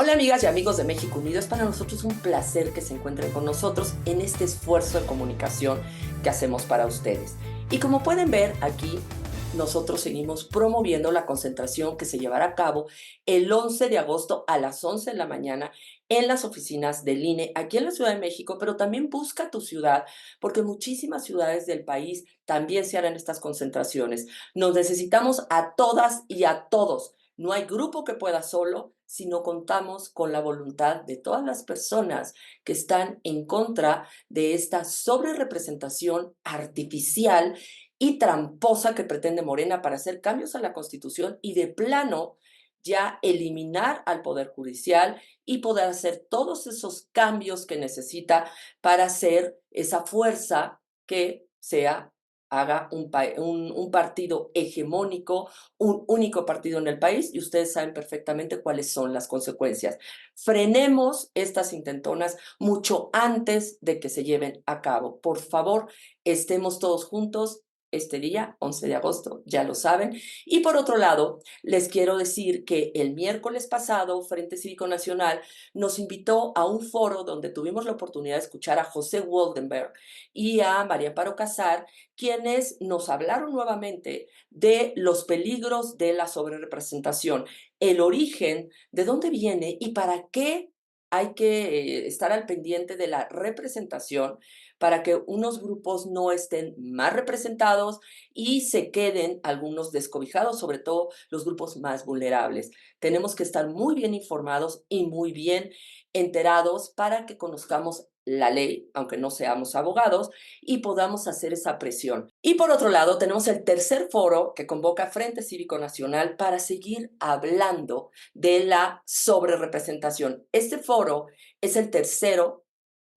Hola amigas y amigos de México Unido, es para nosotros un placer que se encuentren con nosotros en este esfuerzo de comunicación que hacemos para ustedes. Y como pueden ver aquí, nosotros seguimos promoviendo la concentración que se llevará a cabo el 11 de agosto a las 11 de la mañana en las oficinas del INE aquí en la Ciudad de México, pero también busca tu ciudad, porque muchísimas ciudades del país también se harán estas concentraciones. Nos necesitamos a todas y a todos. No hay grupo que pueda solo si no contamos con la voluntad de todas las personas que están en contra de esta sobrerepresentación artificial y tramposa que pretende Morena para hacer cambios a la Constitución y de plano ya eliminar al Poder Judicial y poder hacer todos esos cambios que necesita para hacer esa fuerza que sea haga un partido hegemónico, un único partido en el país, y ustedes saben perfectamente cuáles son las consecuencias. Frenemos estas intentonas mucho antes de que se lleven a cabo. Por favor, estemos todos juntos este día, 11 de agosto, ya lo saben. Y por otro lado, les quiero decir que el miércoles pasado, Frente Cívico Nacional nos invitó a un foro donde tuvimos la oportunidad de escuchar a José Woldenberg y a María Amparo Casar, quienes nos hablaron nuevamente de los peligros de la sobrerepresentación, el origen, de dónde viene y para qué hay que estar al pendiente de la representación para que unos grupos no estén más representados y se queden algunos descobijados, sobre todo los grupos más vulnerables. Tenemos que estar muy bien informados y muy bien enterados para que conozcamos la ley, aunque no seamos abogados, y podamos hacer esa presión. Y por otro lado, tenemos el tercer foro que convoca Frente Cívico Nacional para seguir hablando de la sobrerepresentación. Este foro es el tercero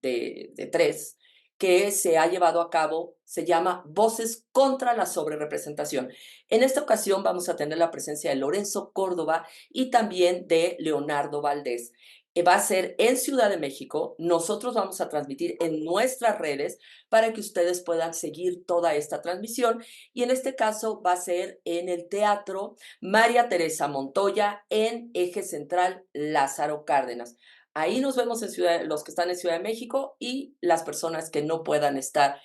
de tres que se ha llevado a cabo, se llama Voces contra la Sobrerepresentación. En esta ocasión vamos a tener la presencia de Lorenzo Córdoba y también de Leonardo Valdés. Va a ser en Ciudad de México. Nosotros vamos a transmitir en nuestras redes para que ustedes puedan seguir toda esta transmisión. Y en este caso va a ser en el Teatro María Teresa Montoya en Eje Central Lázaro Cárdenas. Ahí nos vemos los que están en Ciudad de México, y las personas que no puedan estar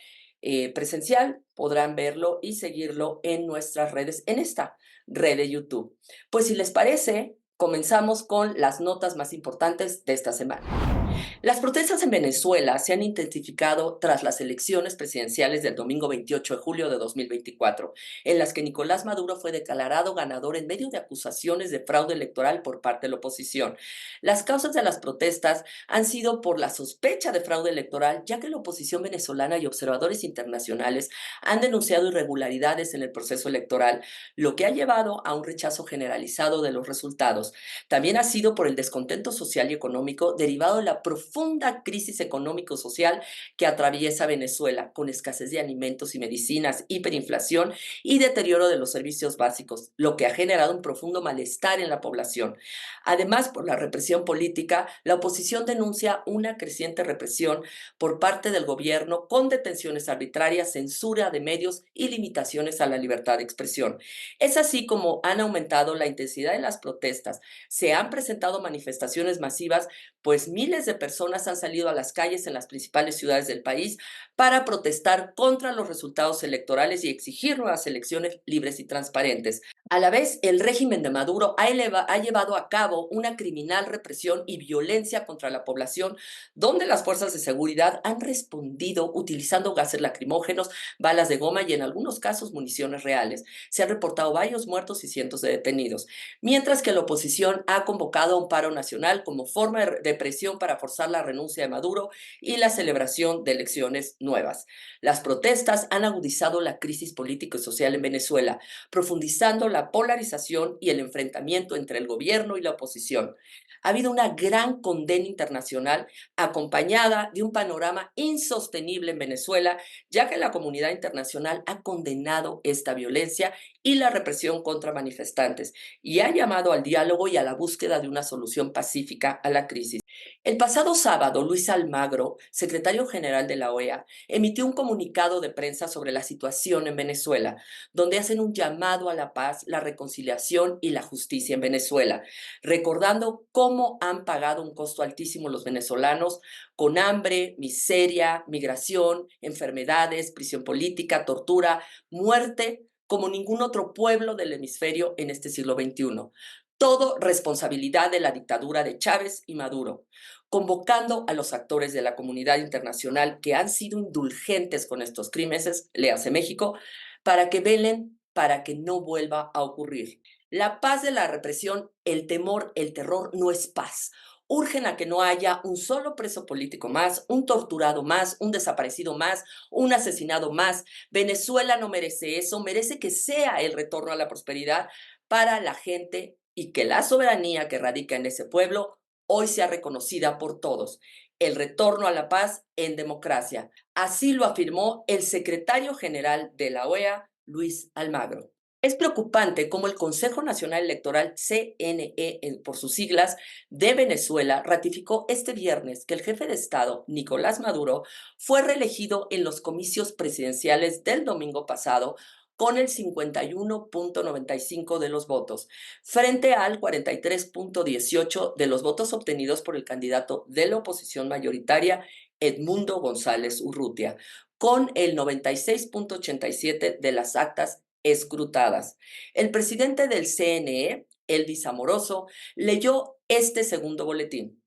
presencial podrán verlo y seguirlo en nuestras redes, en esta red de YouTube. Pues si les parece, comenzamos con las notas más importantes de esta semana. Las protestas en Venezuela se han intensificado tras las elecciones presidenciales del domingo 28 de julio de 2024, en las que Nicolás Maduro fue declarado ganador en medio de acusaciones de fraude electoral por parte de la oposición. Las causas de las protestas han sido por la sospecha de fraude electoral, ya que la oposición venezolana y observadores internacionales han denunciado irregularidades en el proceso electoral, lo que ha llevado a un rechazo generalizado de los resultados. También ha sido por el descontento social y económico derivado de la profunda crisis económico-social que atraviesa Venezuela, con escasez de alimentos y medicinas, hiperinflación y deterioro de los servicios básicos, lo que ha generado un profundo malestar en la población. Además, por la represión política, la oposición denuncia una creciente represión por parte del gobierno con detenciones arbitrarias, censura de medios y limitaciones a la libertad de expresión. Es así como han aumentado la intensidad de las protestas. Se han presentado manifestaciones masivas, pues miles de personas han salido a las calles en las principales ciudades del país para protestar contra los resultados electorales y exigir nuevas elecciones libres y transparentes. A la vez, el régimen de Maduro ha llevado a cabo una criminal represión y violencia contra la población, donde las fuerzas de seguridad han respondido utilizando gases lacrimógenos, balas de goma y en algunos casos municiones reales. Se han reportado varios muertos y cientos de detenidos, mientras que la oposición ha convocado a un paro nacional como forma de presión para forzar la renuncia de Maduro y la celebración de elecciones nuevas. Las protestas han agudizado la crisis político y social en Venezuela, profundizando la polarización y el enfrentamiento entre el gobierno y la oposición. Ha habido una gran condena internacional acompañada de un panorama insostenible en Venezuela, ya que la comunidad internacional ha condenado esta violencia y la represión contra manifestantes, y ha llamado al diálogo y a la búsqueda de una solución pacífica a la crisis. El pasado sábado, Luis Almagro, secretario general de la OEA, emitió un comunicado de prensa sobre la situación en Venezuela, donde hacen un llamado a la paz, la reconciliación y la justicia en Venezuela, recordando cómo han pagado un costo altísimo los venezolanos con hambre, miseria, migración, enfermedades, prisión política, tortura, muerte, como ningún otro pueblo del hemisferio en este siglo XXI. Todo responsabilidad de la dictadura de Chávez y Maduro, convocando a los actores de la comunidad internacional que han sido indulgentes con estos crímenes, léase México, para que velen para que no vuelva a ocurrir. La paz de la represión, el temor, el terror no es paz. Urgen a que no haya un solo preso político más, un torturado más, un desaparecido más, un asesinado más. Venezuela no merece eso, merece que sea el retorno a la prosperidad para la gente y que la soberanía que radica en ese pueblo hoy sea reconocida por todos. El retorno a la paz en democracia. Así lo afirmó el secretario general de la OEA, Luis Almagro. Es preocupante cómo el Consejo Nacional Electoral, CNE por sus siglas, de Venezuela ratificó este viernes que el jefe de Estado, Nicolás Maduro, fue reelegido en los comicios presidenciales del domingo pasado con el 51.95 de los votos, frente al 43.18 de los votos obtenidos por el candidato de la oposición mayoritaria, Edmundo González Urrutia, con el 96.87 de las actas escrutadas. El presidente del CNE, Elvis Amoroso, leyó este segundo boletín.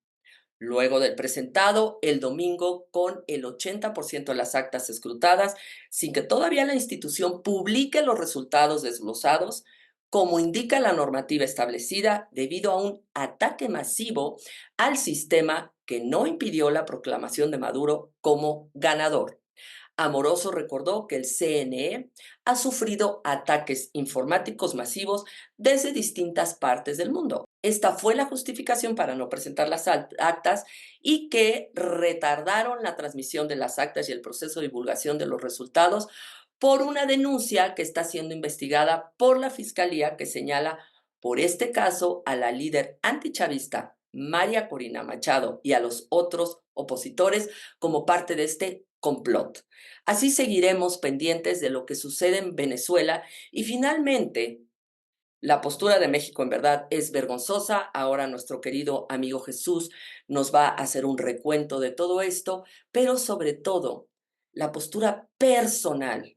Luego del presentado el domingo con el 80% de las actas escrutadas, sin que todavía la institución publique los resultados desglosados, como indica la normativa establecida, debido a un ataque masivo al sistema que no impidió la proclamación de Maduro como ganador. Amoroso recordó que el CNE ha sufrido ataques informáticos masivos desde distintas partes del mundo. Esta fue la justificación para no presentar las actas y que retardaron la transmisión de las actas y el proceso de divulgación de los resultados por una denuncia que está siendo investigada por la Fiscalía, que señala por este caso a la líder antichavista María Corina Machado y a los otros opositores como parte de este complot. Así seguiremos pendientes de lo que sucede en Venezuela y finalmente la postura de México en verdad es vergonzosa. Ahora nuestro querido amigo Jesús nos va a hacer un recuento de todo esto, pero sobre todo la postura personal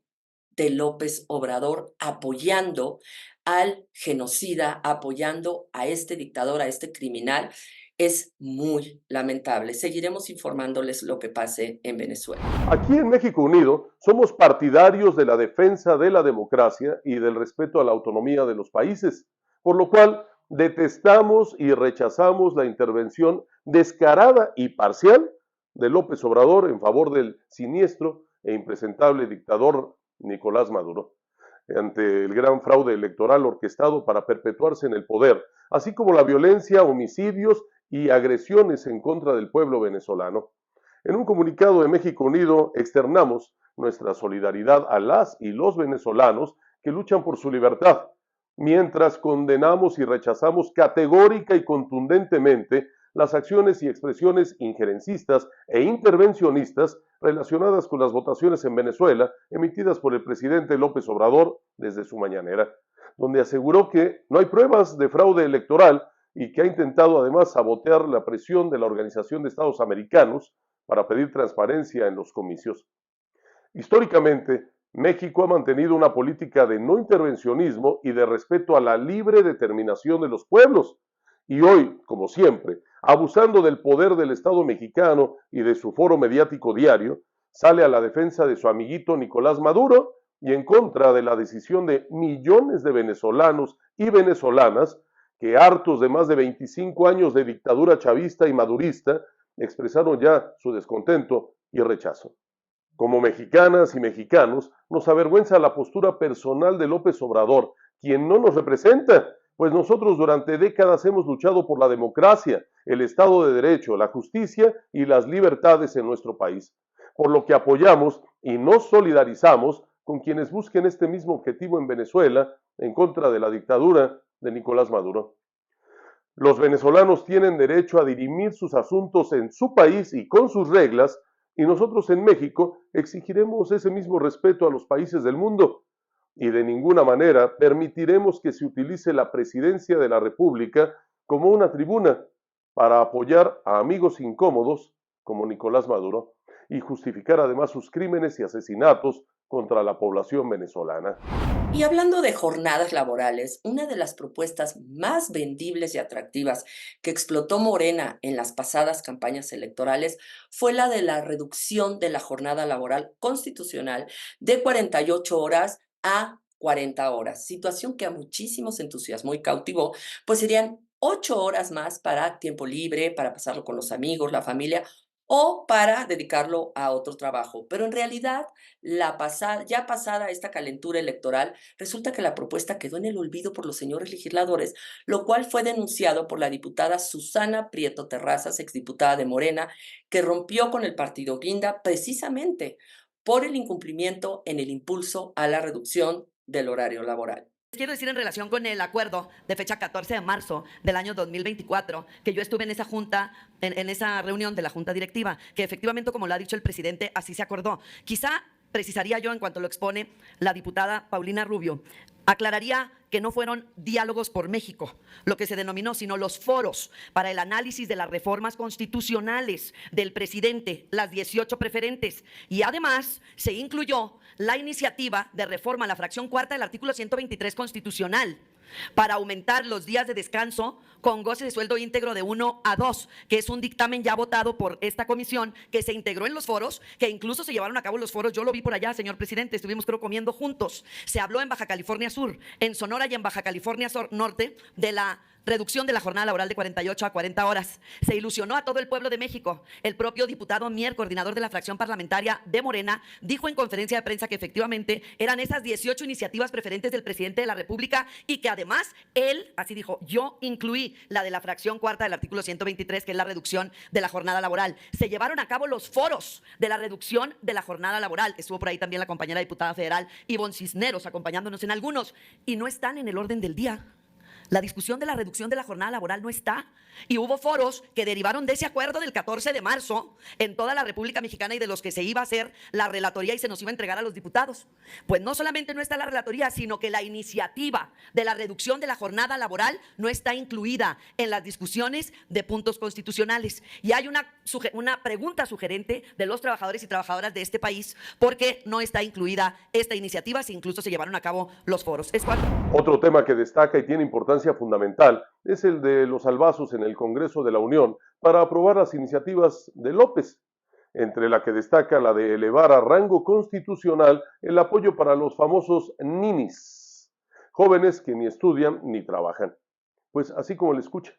de López Obrador apoyando al genocida, apoyando a este dictador, a este criminal, es muy lamentable. Seguiremos informándoles lo que pase en Venezuela. Aquí en México Unido somos partidarios de la defensa de la democracia y del respeto a la autonomía de los países, por lo cual detestamos y rechazamos la intervención descarada y parcial de López Obrador en favor del siniestro e impresentable dictador Nicolás Maduro, ante el gran fraude electoral orquestado para perpetuarse en el poder, así como la violencia, homicidios y agresiones en contra del pueblo venezolano. En un comunicado de México Unido externamos nuestra solidaridad a las y los venezolanos que luchan por su libertad, mientras condenamos y rechazamos categórica y contundentemente las acciones y expresiones injerencistas e intervencionistas relacionadas con las votaciones en Venezuela emitidas por el presidente López Obrador desde su mañanera, donde aseguró que no hay pruebas de fraude electoral y que ha intentado además sabotear la presión de la Organización de Estados Americanos para pedir transparencia en los comicios. Históricamente, México ha mantenido una política de no intervencionismo y de respeto a la libre determinación de los pueblos. Y hoy, como siempre, abusando del poder del Estado mexicano y de su foro mediático diario, sale a la defensa de su amiguito Nicolás Maduro y en contra de la decisión de millones de venezolanos y venezolanas que, hartos de más de 25 años de dictadura chavista y madurista, expresaron ya su descontento y rechazo. Como mexicanas y mexicanos, nos avergüenza la postura personal de López Obrador, quien no nos representa, pues nosotros durante décadas hemos luchado por la democracia, el Estado de Derecho, la justicia y las libertades en nuestro país, por lo que apoyamos y nos solidarizamos con quienes busquen este mismo objetivo en Venezuela en contra de la dictadura de Nicolás Maduro. Los venezolanos tienen derecho a dirimir sus asuntos en su país y con sus reglas, y nosotros en México exigiremos ese mismo respeto a los países del mundo, y de ninguna manera permitiremos que se utilice la presidencia de la República como una tribuna para apoyar a amigos incómodos como Nicolás Maduro y justificar además sus crímenes y asesinatos contra la población venezolana. Y hablando de jornadas laborales, una de las propuestas más vendibles y atractivas que explotó Morena en las pasadas campañas electorales fue la de la reducción de la jornada laboral constitucional de 48 horas a 40 horas, situación que a muchísimos entusiasmó y cautivó, pues serían 8 horas más para tiempo libre, para pasarlo con los amigos, la familia o para dedicarlo a otro trabajo. Pero en realidad, ya pasada esta calentura electoral, resulta que la propuesta quedó en el olvido por los señores legisladores, lo cual fue denunciado por la diputada Susana Prieto Terrazas, exdiputada de Morena, que rompió con el partido Guinda precisamente por el incumplimiento en el impulso a la reducción del horario laboral. Quiero decir en relación con el acuerdo de fecha 14 de marzo del año 2024, que yo estuve en esa junta, en esa reunión de la junta directiva, que efectivamente, como lo ha dicho el presidente, así se acordó. Quizá precisaría yo, en cuanto lo expone la diputada Paulina Rubio, aclararía que no fueron diálogos por México, lo que se denominó, sino los foros para el análisis de las reformas constitucionales del presidente, las 18 preferentes. Y además se incluyó la iniciativa de reforma a la fracción cuarta del artículo 123 constitucional para aumentar los días de descanso con goce de sueldo íntegro de 1 a 2, que es un dictamen ya votado por esta comisión, que se integró en los foros, que incluso se llevaron a cabo los foros. Yo lo vi por allá, señor presidente, estuvimos creo comiendo juntos. Se habló en Baja California Sur, en Sonora y en Baja California Norte de la reducción de la jornada laboral de 48 a 40 horas. Se ilusionó a todo el pueblo de México. El propio diputado Mier, coordinador de la fracción parlamentaria de Morena, dijo en conferencia de prensa que efectivamente eran esas 18 iniciativas preferentes del presidente de la República y que además él, así dijo, yo incluí la de la fracción cuarta del artículo 123, que es la reducción de la jornada laboral. Se llevaron a cabo los foros de la reducción de la jornada laboral. Estuvo por ahí también la compañera diputada federal Ivonne Cisneros acompañándonos en algunos, y no están en el orden del día. La discusión de la reducción de la jornada laboral no está. Y hubo foros que derivaron de ese acuerdo del 14 de marzo en toda la República Mexicana y de los que se iba a hacer la relatoría y se nos iba a entregar a los diputados. Pues no solamente no está la relatoría, sino que la iniciativa de la reducción de la jornada laboral no está incluida en las discusiones de puntos constitucionales. Y hay una pregunta sugerente de los trabajadores y trabajadoras de este país porque no está incluida esta iniciativa, si incluso se llevaron a cabo los foros. Otro tema que destaca y tiene importancia fundamental es el de los albazos en el Congreso de la Unión para aprobar las iniciativas de López, entre la que destaca la de elevar a rango constitucional el apoyo para los famosos ninis, jóvenes que ni estudian ni trabajan. Pues así como le escucha.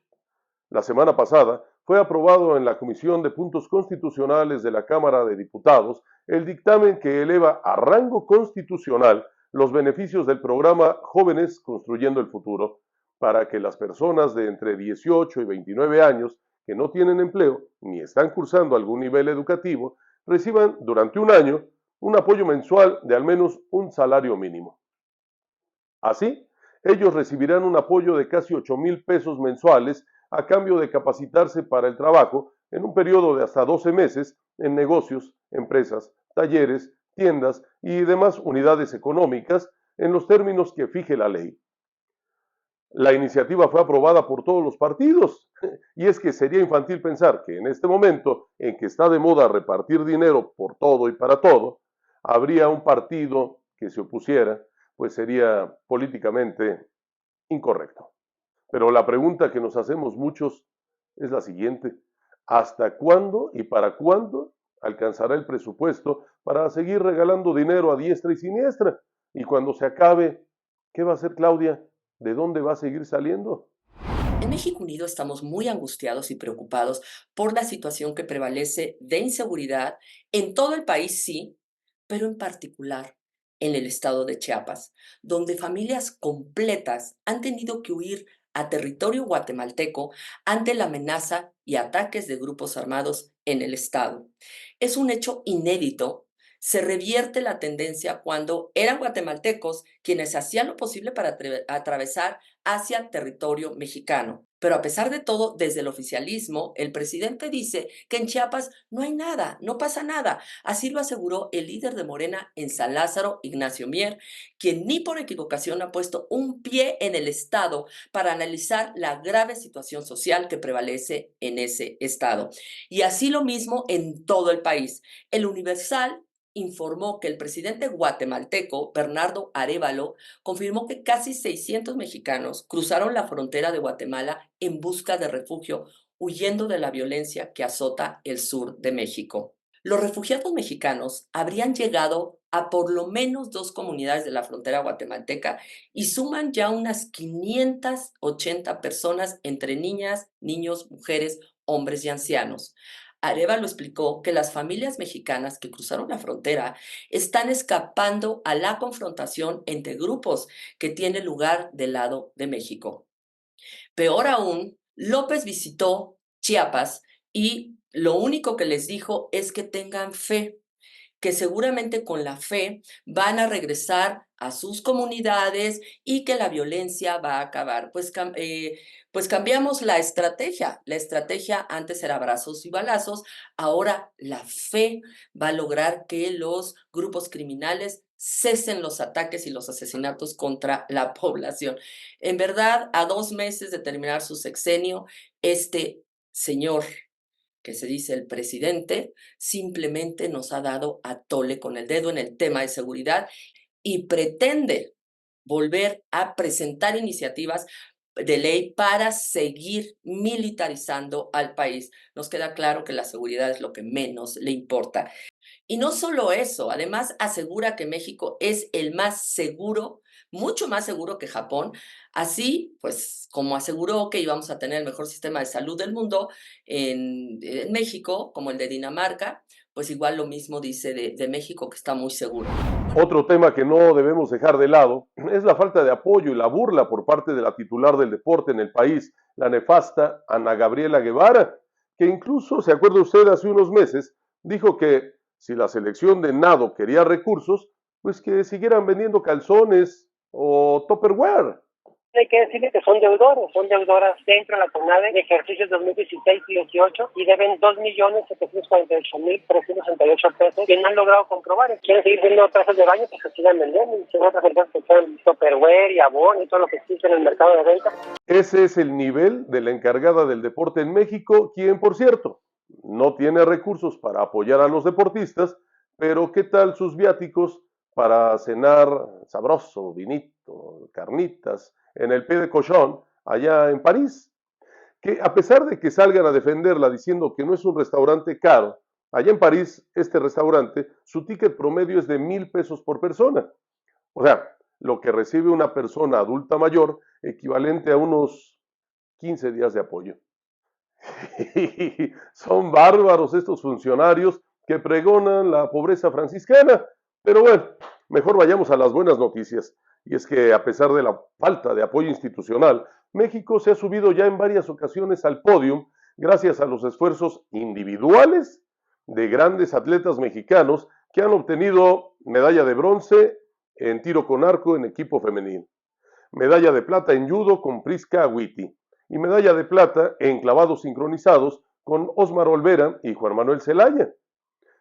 La semana pasada fue aprobado en la Comisión de Puntos Constitucionales de la Cámara de Diputados el dictamen que eleva a rango constitucional los beneficios del programa Jóvenes Construyendo el Futuro, para que las personas de entre 18 y 29 años que no tienen empleo ni están cursando algún nivel educativo reciban durante un año un apoyo mensual de al menos un salario mínimo. Así, ellos recibirán un apoyo de casi 8,000 pesos mensuales a cambio de capacitarse para el trabajo en un periodo de hasta 12 meses en negocios, empresas, talleres, tiendas y demás unidades económicas en los términos que fije la ley. La iniciativa fue aprobada por todos los partidos y es que sería infantil pensar que en este momento en que está de moda repartir dinero por todo y para todo, habría un partido que se opusiera, pues sería políticamente incorrecto. Pero la pregunta que nos hacemos muchos es la siguiente: ¿hasta cuándo y para cuándo alcanzará el presupuesto para seguir regalando dinero a diestra y siniestra? Y cuando se acabe, ¿qué va a hacer Claudia? ¿De dónde va a seguir saliendo? En México Unido estamos muy angustiados y preocupados por la situación que prevalece de inseguridad en todo el país, sí, pero en particular en el estado de Chiapas, donde familias completas han tenido que huir a territorio guatemalteco ante la amenaza y ataques de grupos armados en el estado. Es un hecho inédito. Se revierte la tendencia cuando eran guatemaltecos quienes hacían lo posible para atravesar hacia territorio mexicano. Pero a pesar de todo, desde el oficialismo, el presidente dice que en Chiapas no hay nada, no pasa nada. Así lo aseguró el líder de Morena en San Lázaro, Ignacio Mier, quien ni por equivocación ha puesto un pie en el estado para analizar la grave situación social que prevalece en ese estado. Y así lo mismo en todo el país. El Universal informó que el presidente guatemalteco, Bernardo Arévalo, confirmó que casi 600 mexicanos cruzaron la frontera de Guatemala en busca de refugio, huyendo de la violencia que azota el sur de México. Los refugiados mexicanos habrían llegado a por lo menos 2 comunidades de la frontera guatemalteca y suman ya unas 580 personas entre niñas, niños, mujeres, hombres y ancianos. Arévalo explicó que las familias mexicanas que cruzaron la frontera están escapando a la confrontación entre grupos que tienen lugar del lado de México. Peor aún, López visitó Chiapas y lo único que les dijo es que tengan fe, que seguramente con la fe van a regresar a sus comunidades y que la violencia va a acabar. Pues cambiamos la estrategia. La estrategia antes era abrazos y balazos, ahora la fe va a lograr que los grupos criminales cesen los ataques y los asesinatos contra la población. En verdad, a 2 meses de terminar su sexenio, este señor que se dice el presidente, simplemente nos ha dado a tole con el dedo en el tema de seguridad y pretende volver a presentar iniciativas de ley para seguir militarizando al país. Nos queda claro que la seguridad es lo que menos le importa. Y no solo eso, además asegura que México es el más seguro, mucho más seguro que Japón. Así, pues, como aseguró que íbamos a tener el mejor sistema de salud del mundo en México, como el de Dinamarca, pues igual lo mismo dice de México, que está muy seguro. Otro tema que no debemos dejar de lado es la falta de apoyo y la burla por parte de la titular del deporte en el país, la nefasta Ana Gabriela Guevara, que incluso, ¿se acuerda usted? Hace unos meses dijo que si la selección de nado quería recursos, pues que siguieran vendiendo calzones o Tupperware. Hay que decirle que son deudoras dentro de la CONADE de ejercicios 2016 y 2018 y deben 2.748.368 pesos que no han logrado comprobar. Quieren seguir vendiendo tazas de baño, pues que sigan vendiendo y son otras empresas que son Tupperware y Avon y todo lo que existe en el mercado de venta. Ese es el nivel de la encargada del deporte en México, quien, por cierto, no tiene recursos para apoyar a los deportistas, pero ¿qué tal sus viáticos para cenar sabroso, vinito, carnitas, en el Pied de Cochon, allá en París? Que a pesar de que salgan a defenderla diciendo que no es un restaurante caro, allá en París, este restaurante, su ticket promedio es de 1,000 pesos por persona. O sea, lo que recibe una persona adulta mayor, equivalente a unos 15 días de apoyo. Son bárbaros estos funcionarios que pregonan la pobreza franciscana. Pero bueno, mejor vayamos a las buenas noticias. Y es que a pesar de la falta de apoyo institucional, México se ha subido ya en varias ocasiones al podio gracias a los esfuerzos individuales de grandes atletas mexicanos que han obtenido medalla de bronce en tiro con arco en equipo femenil, medalla de plata en judo con Prisca Agüiti y medalla de plata en clavados sincronizados con Osmar Olvera y Juan Manuel Zelaya.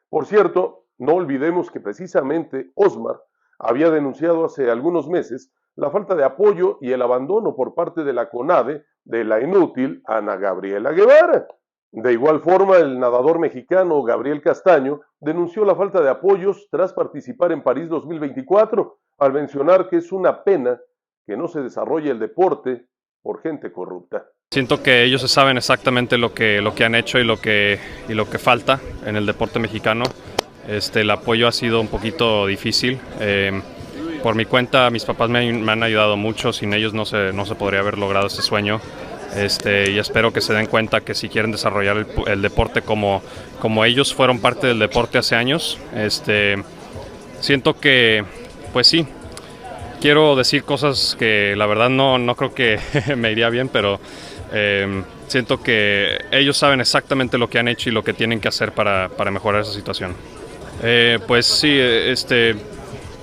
Por cierto, no olvidemos que precisamente Osmar había denunciado hace algunos meses la falta de apoyo y el abandono por parte de la CONADE de la inútil Ana Gabriela Guevara. De igual forma, el nadador mexicano Gabriel Castaño denunció la falta de apoyos tras participar en París 2024, al mencionar que es una pena que no se desarrolle el deporte por gente corrupta. Siento que ellos saben exactamente lo que han hecho y lo que falta en el deporte mexicano. El apoyo ha sido un poquito difícil. Por mi cuenta, mis papás me han ayudado mucho. Sin ellos no se podría haber logrado ese sueño. Y espero que se den cuenta que si quieren desarrollar el deporte como ellos fueron parte del deporte hace años, siento que, pues sí, quiero decir cosas que la verdad no creo que me iría bien, pero siento que ellos saben exactamente lo que han hecho y lo que tienen que hacer para mejorar esa situación. Pues sí,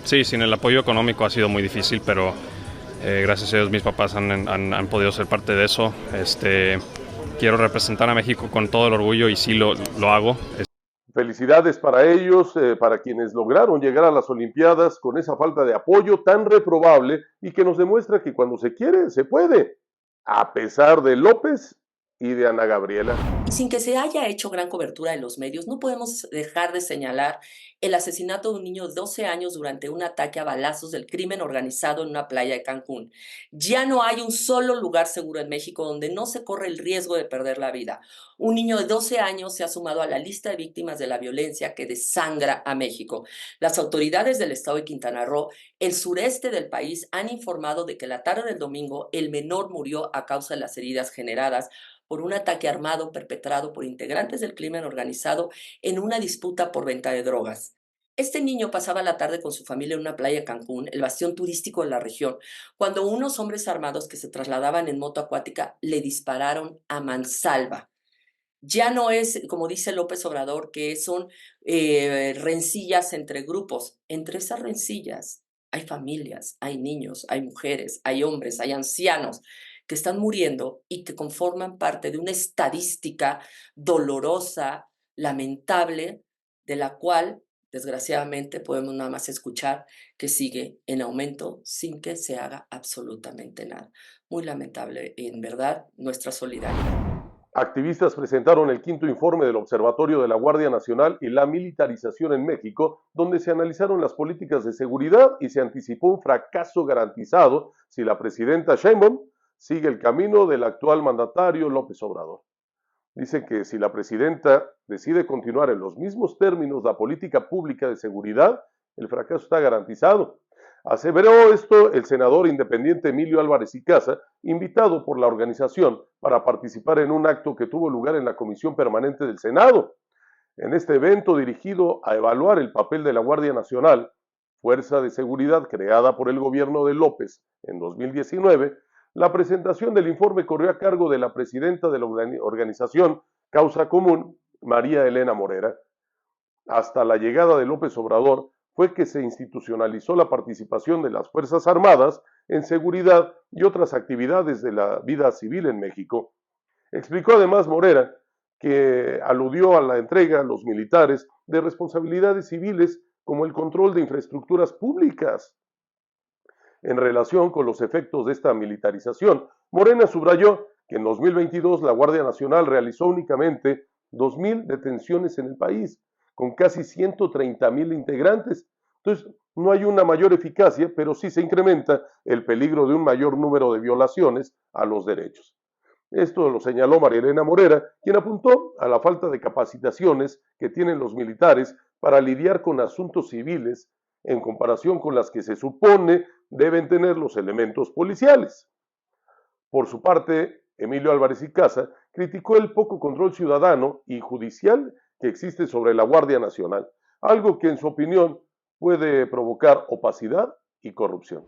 sí, sin el apoyo económico ha sido muy difícil, pero gracias a Dios mis papás han podido ser parte de eso. Quiero representar a México con todo el orgullo y sí lo hago. Felicidades para ellos, para quienes lograron llegar a las Olimpiadas con esa falta de apoyo tan reprobable y que nos demuestra que cuando se quiere, se puede, a pesar de López y de Ana Gabriela. Y sin que se haya hecho gran cobertura en los medios, no podemos dejar de señalar el asesinato de un niño de 12 años durante un ataque a balazos del crimen organizado en una playa de Cancún. Ya no hay un solo lugar seguro en México donde no se corre el riesgo de perder la vida. Un niño de 12 años se ha sumado a la lista de víctimas de la violencia que desangra a México. Las autoridades del estado de Quintana Roo, el sureste del país, han informado de que la tarde del domingo el menor murió a causa de las heridas generadas por un ataque armado perpetrado por integrantes del crimen organizado en una disputa por venta de drogas. Este niño pasaba la tarde con su familia en una playa de Cancún, el bastión turístico de la región, cuando unos hombres armados que se trasladaban en moto acuática le dispararon a mansalva. Ya no es, como dice López Obrador, que son rencillas entre grupos. Entre esas rencillas hay familias, hay niños, hay mujeres, hay hombres, hay ancianos que están muriendo y que conforman parte de una estadística dolorosa, lamentable, de la cual, desgraciadamente, podemos nada más escuchar que sigue en aumento sin que se haga absolutamente nada. Muy lamentable, en verdad, nuestra solidaridad. Activistas presentaron el quinto informe del Observatorio de la Guardia Nacional y la militarización en México, donde se analizaron las políticas de seguridad y se anticipó un fracaso garantizado si la presidenta Sheinbaum sigue el camino del actual mandatario López Obrador. Dicen que si la presidenta decide continuar en los mismos términos la política pública de seguridad, el fracaso está garantizado. Aseveró esto el senador independiente Emilio Álvarez y Casa, invitado por la organización para participar en un acto que tuvo lugar en la Comisión Permanente del Senado. En este evento dirigido a evaluar el papel de la Guardia Nacional, fuerza de seguridad creada por el gobierno de López en 2019, la presentación del informe corrió a cargo de la presidenta de la organización Causa Común, María Elena Morera. Hasta la llegada de López Obrador, fue que se institucionalizó la participación de las Fuerzas Armadas en seguridad y otras actividades de la vida civil en México. Explicó además Morera que aludió a la entrega a los militares de responsabilidades civiles como el control de infraestructuras públicas. En relación con los efectos de esta militarización, Morena subrayó que en 2022 la Guardia Nacional realizó únicamente 2,000 detenciones en el país, con casi 130,000 integrantes. Entonces, no hay una mayor eficacia, pero sí se incrementa el peligro de un mayor número de violaciones a los derechos. Esto lo señaló María Elena Morera, quien apuntó a la falta de capacitaciones que tienen los militares para lidiar con asuntos civiles en comparación con las que se supone deben tener los elementos policiales. Por su parte, Emilio Álvarez y Casa criticó el poco control ciudadano y judicial que existe sobre la Guardia Nacional, algo que en su opinión puede provocar opacidad y corrupción.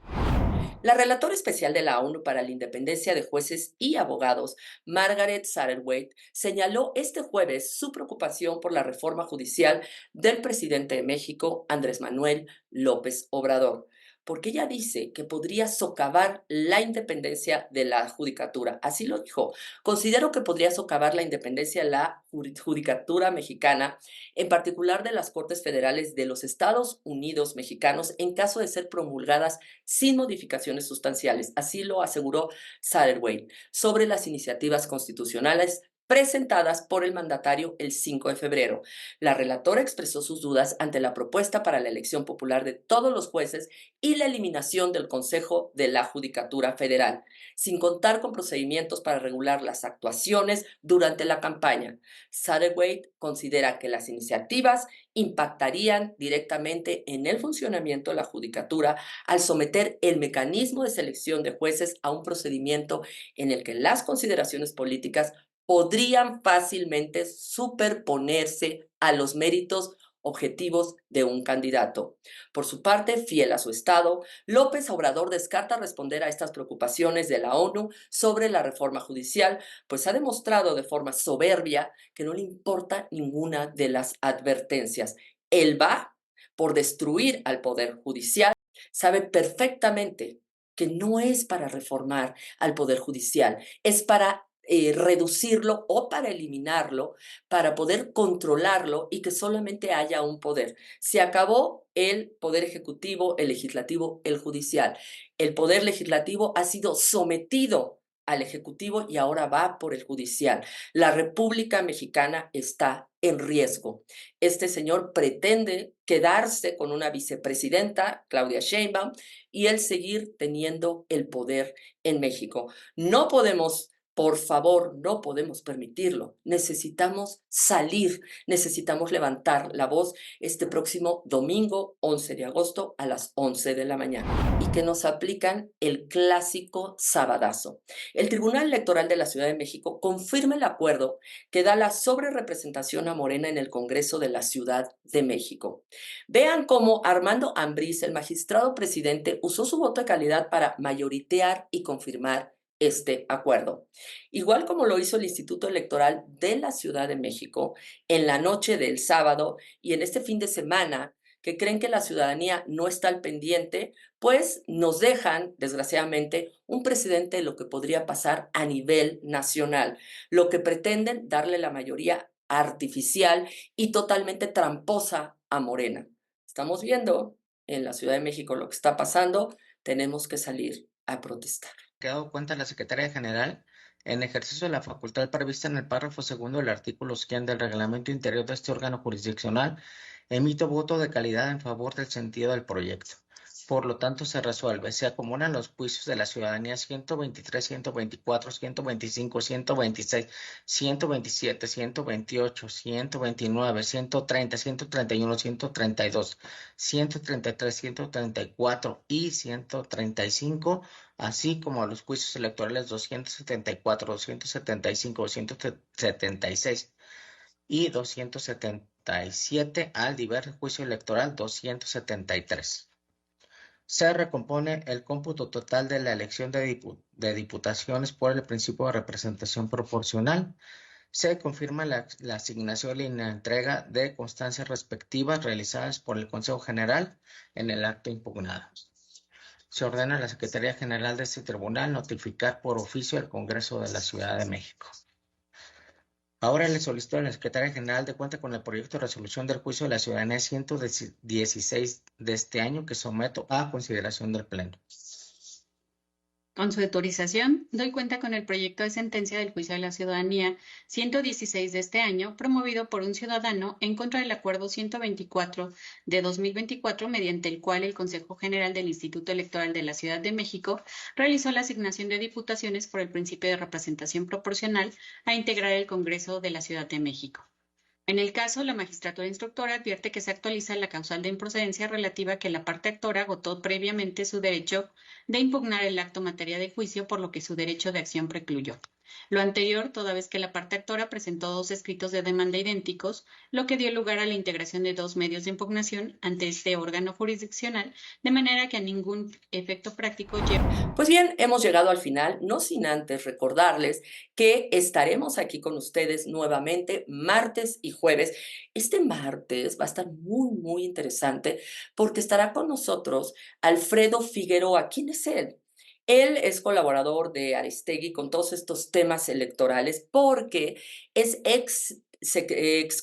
La relatora especial de la ONU para la Independencia de Jueces y Abogados, Margaret Satterthwaite, señaló este jueves su preocupación por la reforma judicial del presidente de México, Andrés Manuel López Obrador, porque ella dice que podría socavar la independencia de la judicatura. Así lo dijo. Considero que podría socavar la independencia de la judicatura mexicana, en particular de las Cortes Federales de los Estados Unidos mexicanos, en caso de ser promulgadas sin modificaciones sustanciales. Así lo aseguró Satterthwaite sobre las iniciativas constitucionales presentadas por el mandatario el 5 de febrero. La relatora expresó sus dudas ante la propuesta para la elección popular de todos los jueces y la eliminación del Consejo de la Judicatura Federal, sin contar con procedimientos para regular las actuaciones durante la campaña. Satterthwaite considera que las iniciativas impactarían directamente en el funcionamiento de la judicatura al someter el mecanismo de selección de jueces a un procedimiento en el que las consideraciones políticas podrían fácilmente superponerse a los méritos objetivos de un candidato. Por su parte, fiel a su estado, López Obrador descarta responder a estas preocupaciones de la ONU sobre la reforma judicial, pues ha demostrado de forma soberbia que no le importa ninguna de las advertencias. Él va por destruir al Poder Judicial, sabe perfectamente que no es para reformar al Poder Judicial, es para reducirlo o para eliminarlo, para poder controlarlo y que solamente haya un poder. Se acabó el poder ejecutivo, el legislativo, el judicial. El poder legislativo ha sido sometido al ejecutivo y ahora va por el judicial. La República Mexicana está en riesgo. Este señor pretende quedarse con una vicepresidenta, Claudia Sheinbaum, y él seguir teniendo el poder en México. No podemos, por favor, no podemos permitirlo. Necesitamos salir, necesitamos levantar la voz este próximo domingo 11 de agosto a las 11 de la mañana y que nos aplican el clásico sabadazo. El Tribunal Electoral de la Ciudad de México confirma el acuerdo que da la sobrerepresentación a Morena en el Congreso de la Ciudad de México. Vean cómo Armando Ambriz, el magistrado presidente, usó su voto de calidad para mayoritear y confirmar este acuerdo. Igual como lo hizo el Instituto Electoral de la Ciudad de México en la noche del sábado y en este fin de semana, que creen que la ciudadanía no está al pendiente, pues nos dejan, desgraciadamente, un precedente de lo que podría pasar a nivel nacional, lo que pretenden darle la mayoría artificial y totalmente tramposa a Morena. Estamos viendo en la Ciudad de México lo que está pasando, tenemos que salir a protestar. Que ha dado cuenta la Secretaría General, en ejercicio de la facultad prevista en el párrafo segundo del artículo 100 del reglamento interior de este órgano jurisdiccional, emito voto de calidad en favor del sentido del proyecto. Por lo tanto, se resuelve, se acumulan los juicios de la ciudadanía 123, 124, 125, 126, 127, 128, 129, 130, 131, 132, 133, 134 y 135, así como los juicios electorales 274, 275, 276 y 277 al diverso juicio electoral 273. Se recompone el cómputo total de la elección de diputaciones por el principio de representación proporcional. Se confirma la asignación y la entrega de constancias respectivas realizadas por el Consejo General en el acto impugnado. Se ordena a la Secretaría General de este tribunal notificar por oficio al Congreso de la Ciudad de México. Ahora le solicito a la Secretaría General de cuenta con el proyecto de resolución del juicio de la ciudadanía 116 de este año que someto a consideración del Pleno. Con su autorización, doy cuenta con el proyecto de sentencia del juicio de la ciudadanía 116 de este año, promovido por un ciudadano en contra del acuerdo 124 de 2024, mediante el cual el Consejo General del Instituto Electoral de la Ciudad de México realizó la asignación de diputaciones por el principio de representación proporcional a integrar el Congreso de la Ciudad de México. En el caso, la magistratura instructora advierte que se actualiza la causal de improcedencia relativa a que la parte actora agotó previamente su derecho de impugnar el acto materia de juicio, por lo que su derecho de acción precluyó. Lo anterior, toda vez que la parte actora presentó dos escritos de demanda idénticos, lo que dio lugar a la integración de dos medios de impugnación ante este órgano jurisdiccional, de manera que a ningún efecto práctico lleva. Pues bien, hemos llegado al final, no sin antes recordarles que estaremos aquí con ustedes nuevamente martes y jueves. Este martes va a estar muy interesante porque estará con nosotros Alfredo Figueroa. ¿Quién es él? Él es colaborador de Aristegui con todos estos temas electorales porque es ex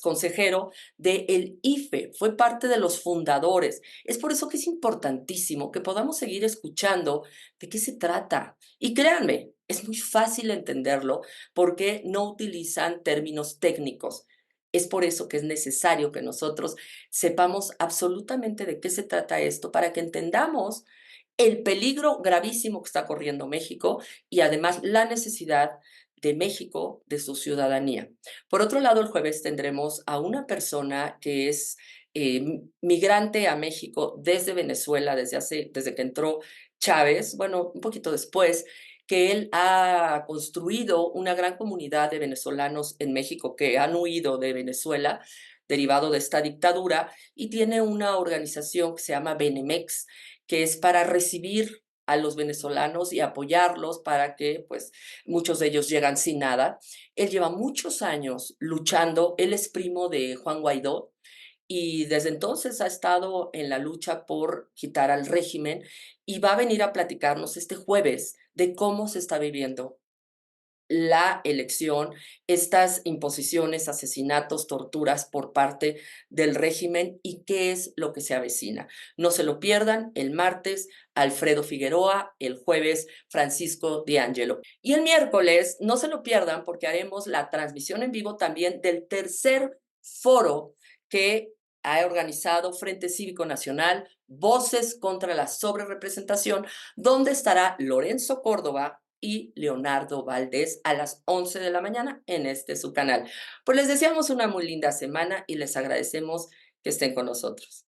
consejero del IFE, fue parte de los fundadores. Es por eso que es importantísimo que podamos seguir escuchando de qué se trata. Y créanme, es muy fácil entenderlo porque no utilizan términos técnicos. Es por eso que es necesario que nosotros sepamos absolutamente de qué se trata esto para que entendamos el peligro gravísimo que está corriendo México y además la necesidad de México, de su ciudadanía. Por otro lado, el jueves tendremos a una persona que es migrante a México desde Venezuela, desde que entró Chávez, bueno, un poquito después, que él ha construido una gran comunidad de venezolanos en México que han huido de Venezuela derivado de esta dictadura y tiene una organización que se llama Benemex, que es para recibir a los venezolanos y apoyarlos para que, pues, muchos de ellos llegan sin nada. Él lleva muchos años luchando, él es primo de Juan Guaidó y desde entonces ha estado en la lucha por quitar al régimen y va a venir a platicarnos este jueves de cómo se está viviendo la elección, estas imposiciones, asesinatos, torturas por parte del régimen y qué es lo que se avecina. No se lo pierdan el martes, Alfredo Figueroa, el jueves, Francisco de Angelo. Y el miércoles, no se lo pierdan porque haremos la transmisión en vivo también del tercer foro que ha organizado Frente Cívico Nacional, Voces contra la Sobrerepresentación, donde estará Lorenzo Córdoba y Leonardo Valdés a las 11 de la mañana en su canal. Pues les deseamos una muy linda semana y les agradecemos que estén con nosotros.